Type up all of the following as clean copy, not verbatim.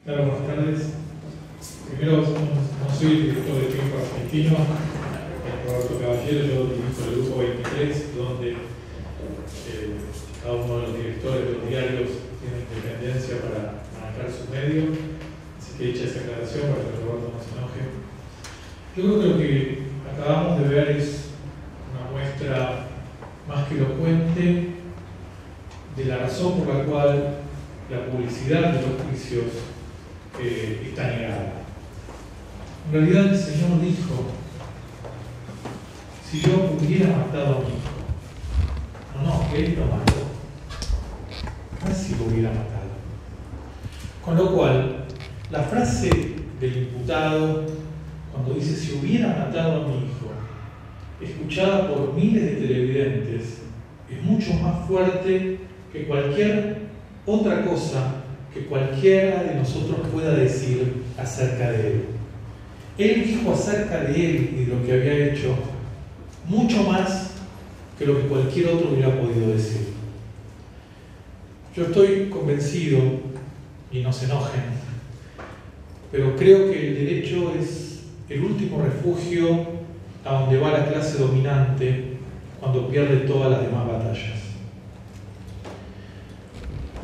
Hola, buenas tardes. Primero, no soy el director de Tiempo Argentino, Roberto Caballero, yo dirijo el grupo 23, donde cada uno de los directores de los diarios tiene independencia para manejar su medio. Así que hecha esa aclaración para que Roberto no se enoje. Yo creo que lo que acabamos de ver es una muestra más que elocuente de la razón por la cual la publicidad de los juicios está negada. En realidad el Señor dijo: si yo hubiera matado a mi hijo, no, que Él lo mató, no es si lo hubiera matado. Con lo cual, la frase del imputado, cuando dice si hubiera matado a mi hijo, escuchada por miles de televidentes, es mucho más fuerte que cualquier otra cosa que cualquiera de nosotros pueda decir acerca de él. Él dijo acerca de él y de lo que había hecho mucho más que lo que cualquier otro hubiera podido decir. Yo estoy convencido, y no se enojen, pero creo que el derecho es el último refugio a donde va la clase dominante cuando pierde todas las demás batallas.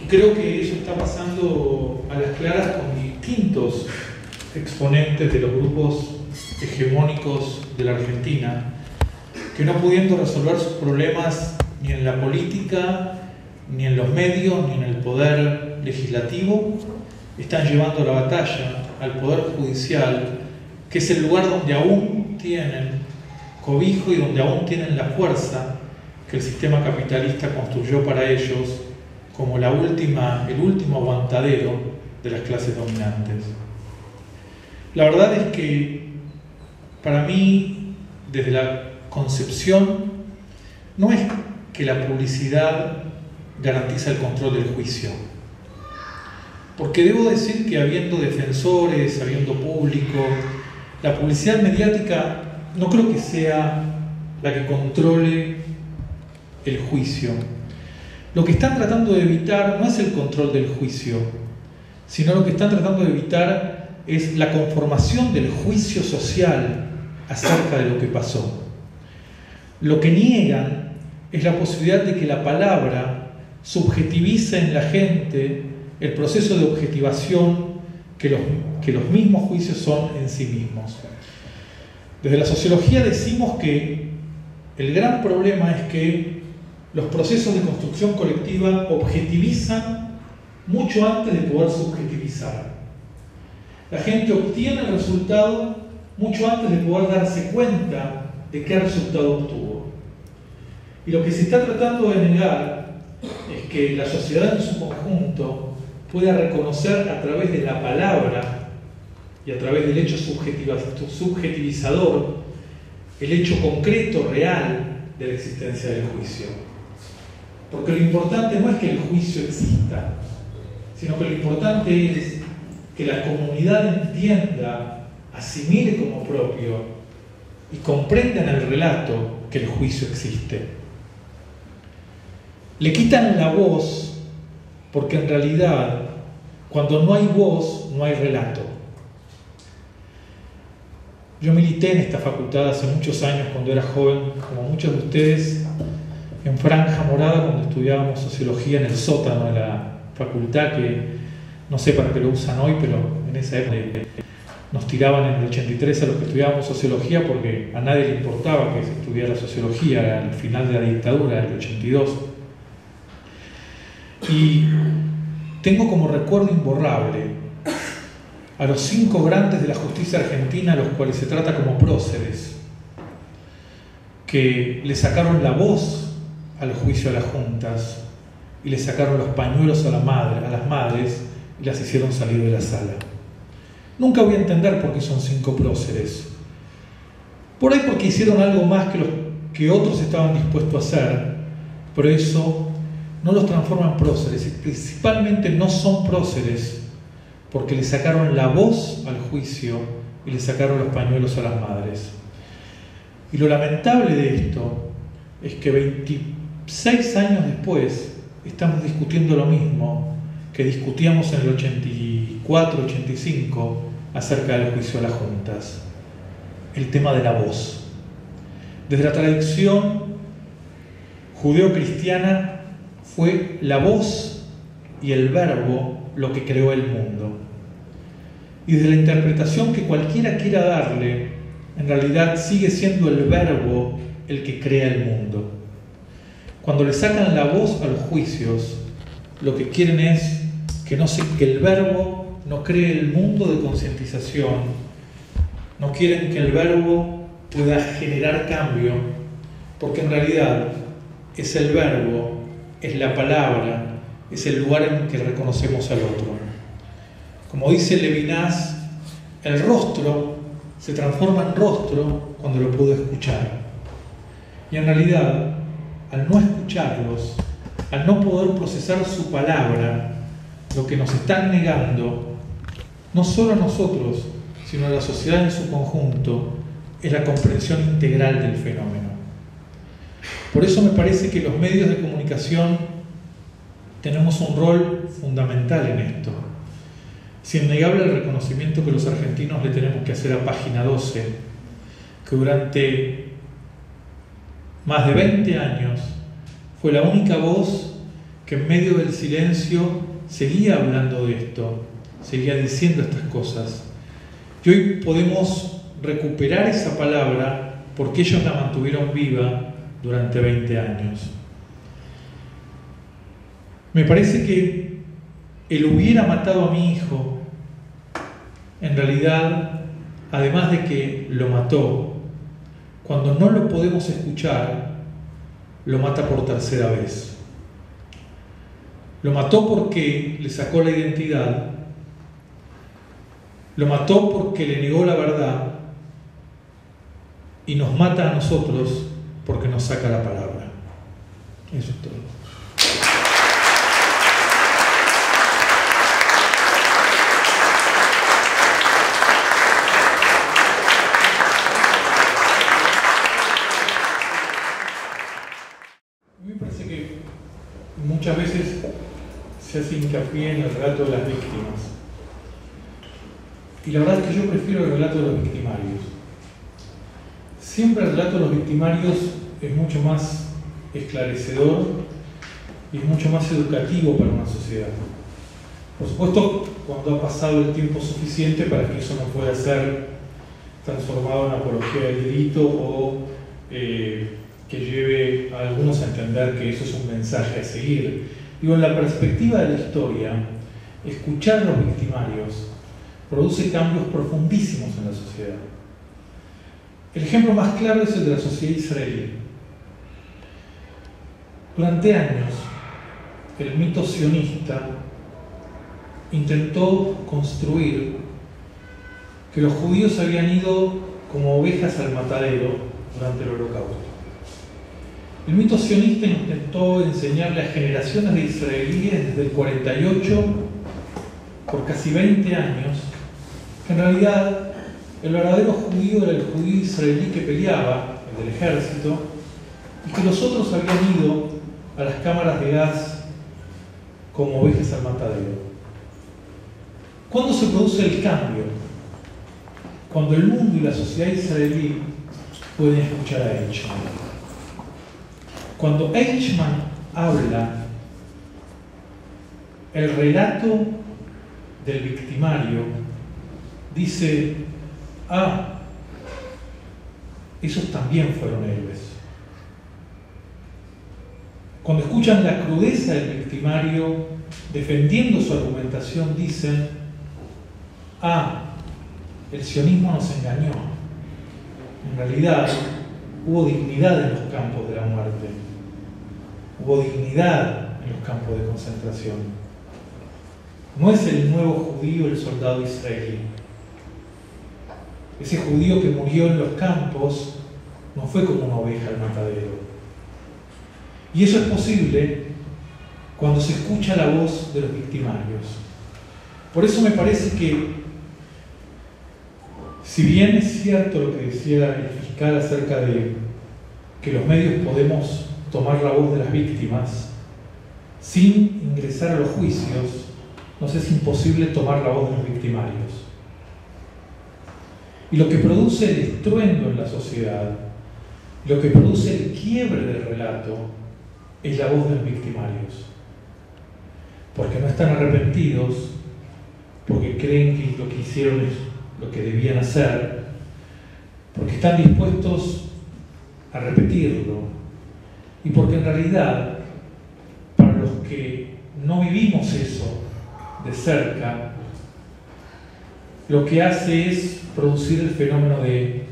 Y creo que eso está pasando a las claras con distintos exponentes de los grupos hegemónicos de la Argentina, que no pudiendo resolver sus problemas ni en la política, ni en los medios, ni en el poder legislativo, están llevando la batalla al Poder Judicial, que es el lugar donde aún tienen cobijo y donde aún tienen la fuerza que el sistema capitalista construyó para ellos como el último aguantadero de las clases dominantes. La verdad es que para mí, desde la concepción, no es que la publicidad garantiza el control del juicio, porque debo decir que habiendo defensores, habiendo público, la publicidad mediática no creo que sea la que controle el juicio. Lo que están tratando de evitar no es el control del juicio, sino lo que están tratando de evitar es la conformación del juicio social acerca de lo que pasó. Lo que niegan es la posibilidad de que la palabra subjetivice en la gente el proceso de objetivación que los mismos juicios son en sí mismos. Desde la sociología decimos que el gran problema es que los procesos de construcción colectiva objetivizan mucho antes de poder subjetivizar. La gente obtiene el resultado mucho antes de poder darse cuenta de qué resultado obtuvo. Y lo que se está tratando de negar es que la sociedad en su conjunto pueda reconocer a través de la palabra y a través del hecho subjetivizador el hecho concreto, real de la existencia del juicio. Porque lo importante no es que el juicio exista, sino que lo importante es que la comunidad entienda, asimile como propio y comprenda en el relato que el juicio existe. Le quitan la voz porque en realidad cuando no hay voz no hay relato. Yo milité en esta facultad hace muchos años cuando era joven, como muchos de ustedes, en franja morada cuando estudiábamos sociología en el sótano de la facultad, que no sé para qué lo usan hoy, pero en esa época nos tiraban en el 83 a los que estudiábamos sociología porque a nadie le importaba que se estudiara sociología al final de la dictadura del 82. Y tengo como recuerdo imborrable a los 5 grandes de la justicia argentina, a los cuales se trata como próceres, que le sacaron la voz al juicio a las juntas y le sacaron los pañuelos a las madres y las hicieron salir de la sala. Nunca voy a entender por qué son 5 próceres. Por ahí porque hicieron algo más que otros estaban dispuestos a hacer, pero eso no los transforma en próceres, y principalmente no son próceres porque le sacaron la voz al juicio y le sacaron los pañuelos a las madres. Y lo lamentable de esto es que 26 años después estamos discutiendo lo mismo que discutíamos en el 83 84-85 acerca del juicio a las juntas. El tema de la voz. Desde la tradición judeo-cristiana fue la voz y el verbo lo que creó el mundo. Y desde la interpretación que cualquiera quiera darle, en realidad sigue siendo el verbo el que crea el mundo. Cuando le sacan la voz a los juicios, lo que quieren es que el verbo no cree el mundo de concientización, no quieren que el verbo pueda generar cambio, porque en realidad es el verbo, es la palabra, es el lugar en que reconocemos al otro. Como dice Levinas, el rostro se transforma en rostro cuando lo puedo escuchar. Y en realidad, al no escucharlos, al no poder procesar su palabra, lo que nos están negando, no solo a nosotros, sino a la sociedad en su conjunto, es la comprensión integral del fenómeno. Por eso me parece que los medios de comunicación tenemos un rol fundamental en esto. Es innegable el reconocimiento que los argentinos le tenemos que hacer a Página 12, que durante más de 20 años fue la única voz que en medio del silencio seguía hablando de esto, seguía diciendo estas cosas. Y hoy podemos recuperar esa palabra porque ellos la mantuvieron viva durante 20 años. Me parece que el hubiera matado a mi hijo, en realidad, además de que lo mató, cuando no lo podemos escuchar, lo mata por tercera vez. Lo mató porque le sacó la identidad, lo mató porque le negó la verdad y nos mata a nosotros porque nos saca la palabra. Eso es todo. A mí me parece que muchas veces se hace hincapié en el relato de las víctimas. Y la verdad es que yo prefiero el relato de los victimarios. Siempre el relato de los victimarios es mucho más esclarecedor y es mucho más educativo para una sociedad. Por supuesto, cuando ha pasado el tiempo suficiente para que eso no pueda ser transformado en apología del delito o que lleve a algunos a entender que eso es un mensaje a seguir. Digo, en la perspectiva de la historia, escuchar a los victimarios produce cambios profundísimos en la sociedad. El ejemplo más claro es el de la sociedad israelí. Durante años, el mito sionista intentó construir que los judíos habían ido como ovejas al matadero durante el Holocausto. El mito sionista intentó enseñarle a generaciones de israelíes desde el 48 por casi 20 años que en realidad el verdadero judío era el judío israelí que peleaba, el del ejército, y que los otros habían ido a las cámaras de gas como ovejas al matadero. ¿Cuándo se produce el cambio? Cuando el mundo y la sociedad israelí pueden escuchar a Eichmann. Cuando Eichmann habla, el relato del victimario dice: ah, esos también fueron héroes. Cuando escuchan la crudeza del victimario defendiendo su argumentación, dicen: ah, el sionismo nos engañó. En realidad, hubo dignidad en los campos de la muerte. Hubo dignidad en los campos de concentración. No es el nuevo judío el soldado israelí. Ese judío que murió en los campos no fue como una oveja al matadero. Y eso es posible cuando se escucha la voz de los victimarios. Por eso me parece que, si bien es cierto lo que decía el fiscal acerca de que los medios podemos tomar la voz de las víctimas sin ingresar a los juicios, nos es imposible tomar la voz de los victimarios. Y lo que produce el estruendo en la sociedad, lo que produce el quiebre del relato, es la voz de los victimarios. Porque no están arrepentidos, porque creen que lo que hicieron es lo que debían hacer, porque están dispuestos a repetirlo, y porque en realidad, para los que no vivimos eso de cerca, lo que hace es producir el fenómeno de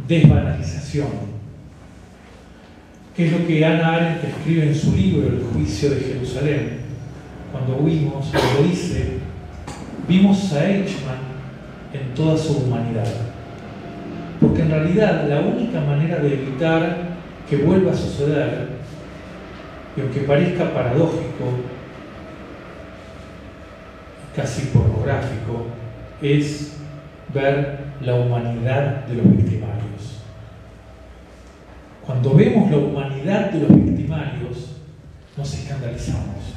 desbanalización, que es lo que Hannah Arendt escribe en su libro El juicio de Jerusalén. Cuando dice, vimos a Eichmann en toda su humanidad. Porque en realidad la única manera de evitar que vuelva a suceder, y aunque parezca paradójico, casi pornográfico, es ver la humanidad de los victimarios. Cuando vemos la humanidad de los victimarios, nos escandalizamos,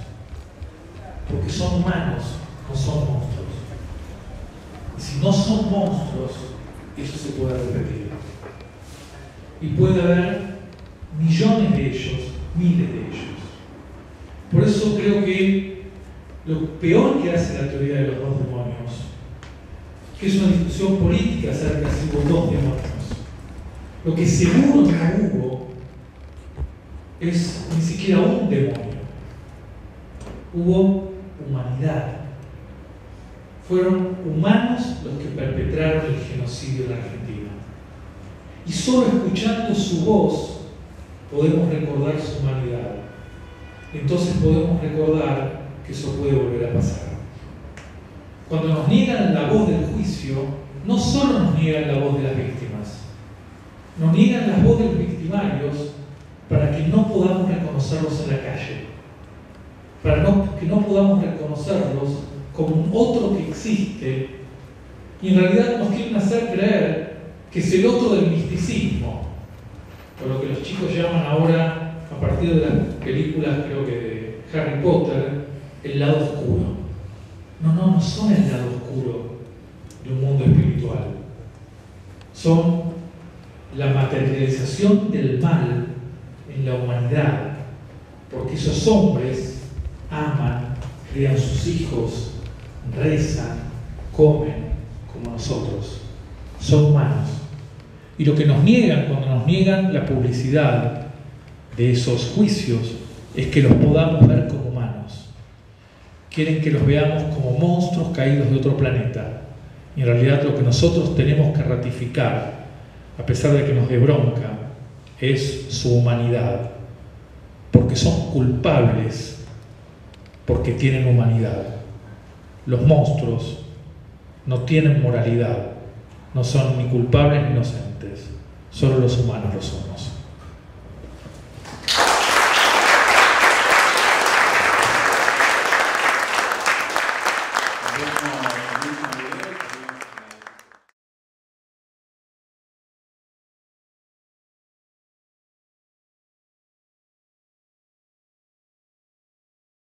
porque son humanos, no son monstruos. Y si no son monstruos, eso se puede repetir. Y puede haber millones de ellos, miles de ellos. Por eso creo que lo peor que hace la teoría de los dos demonios, que es una discusión política acerca de si hubo dos demonios, lo que seguro no hubo es ni siquiera un demonio. Hubo humanidad. Fueron humanos los que perpetraron el genocidio en la Argentina. Y solo escuchando su voz podemos recordar su humanidad. Entonces podemos recordar que eso puede volver a pasar. Cuando nos niegan la voz del juicio, no solo nos niegan la voz de las víctimas, nos niegan la voz de los victimarios para que no podamos reconocerlos en la calle, para que no podamos reconocerlos como un otro que existe, y en realidad nos quieren hacer creer que es el otro del misticismo, o lo que los chicos llaman ahora, a partir de las películas, creo que de Harry Potter, el lado oscuro. No son el lado oscuro de un mundo espiritual. Son la materialización del mal en la humanidad, porque esos hombres aman, crían sus hijos, rezan, comen como nosotros. Son humanos. Y lo que nos niegan cuando nos niegan la publicidad de esos juicios es que los podamos ver como humanos. Quieren que los veamos como monstruos caídos de otro planeta. Y en realidad lo que nosotros tenemos que ratificar, a pesar de que nos dé bronca, es su humanidad. Porque son culpables, porque tienen humanidad. Los monstruos no tienen moralidad, no son ni culpables ni inocentes, solo los humanos lo somos.